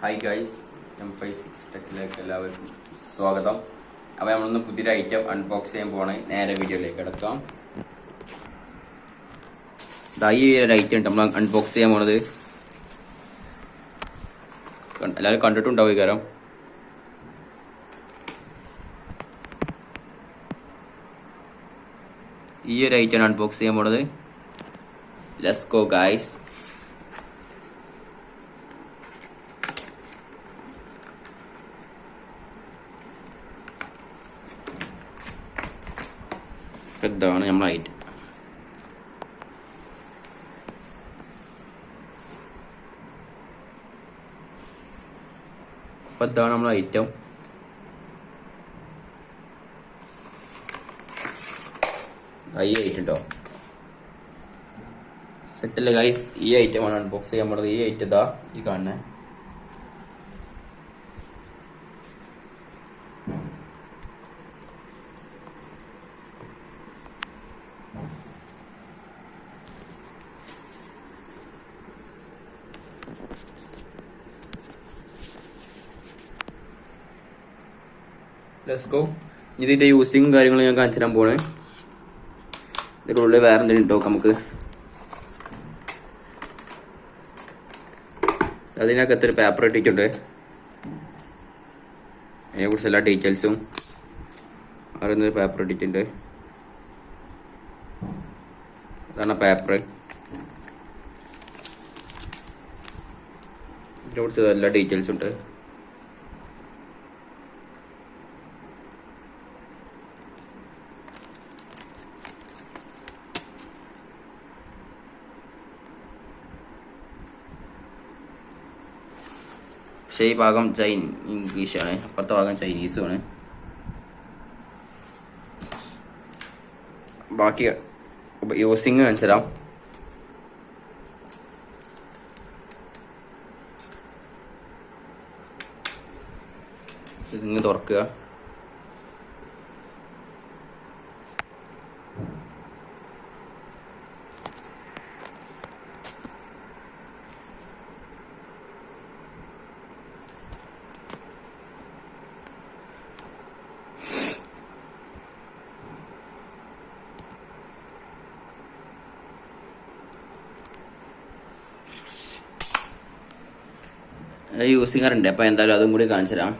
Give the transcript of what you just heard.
Hi guys, M56 ടെക്കിലേക്ക് എല്ലാവർക്കും സ്വാഗതം. അപ്പോൾ നമ്മളൊന്ന് പുതിയൊരു ഐറ്റം അൺബോക്സ് ചെയ്യാൻ പോണേ. നേരെ വീഡിയോയിലേക്ക് കിടക്കാം. ഈ ഒരു ഐറ്റം ഉണ്ട് നമ്മൾ അൺബോക്സ് ചെയ്യാൻ പോണത്. എല്ലാവരും കണ്ടിട്ടുണ്ടാവും. കാരണം ഈ ഒരു ഐറ്റം അൺബോക്സ് ചെയ്യാൻ പോണത്. Let's go guys. ഇതാണ് നമ്മളെ ഐറ്റം. അപ്പോൾ ഇതാണ് നമ്മളെ ഐറ്റം. ഈ ഐറ്റം കേട്ടോ, സെറ്റല്ലേ ഗൈസ്. ഈ ഐറ്റമാണ് അൺബോക്സ് ചെയ്യാൻ പോണത്. ഈ ഐറ്റം ഇതാ ഈ കാണുന്നത്. Let's go. ഇതിന്റെ യൂസിങ് കാര്യങ്ങളും ഞാൻ കാണിച്ചു തരാൻ പോണേ. ഇതിൻ്റെ ഉള്ളിൽ വേറെ എന്തെങ്കിലും ഉണ്ടോ നമുക്ക്. അതിനകത്ത് ഒരു പേപ്പർ ഇട്ടിട്ടുണ്ട്. അതിനെക്കുറിച്ച് എല്ലാ ഡീറ്റെയിൽസും അറിയുന്നൊരു പേപ്പർ ഇട്ടിട്ടുണ്ട്. അതാണ് പേപ്പർ. ഇതിനെക്കുറിച്ച് എല്ലാ ഡീറ്റെയിൽസും ഉണ്ട്. പക്ഷേ ഈ ഭാഗം ഇംഗ്ലീഷാണ്, അപ്പുറത്തെ ഭാഗം ചൈനീസുമാണ്. ബാക്കി യൂസിങ് കാണിച്ചുതരാം. ഇതിങ്ങ് തുറക്കുക. യൂസിങ് ഉണ്ട്. അപ്പോൾ എന്തായാലും അതും കൂടി കാണിച്ചു തരാം.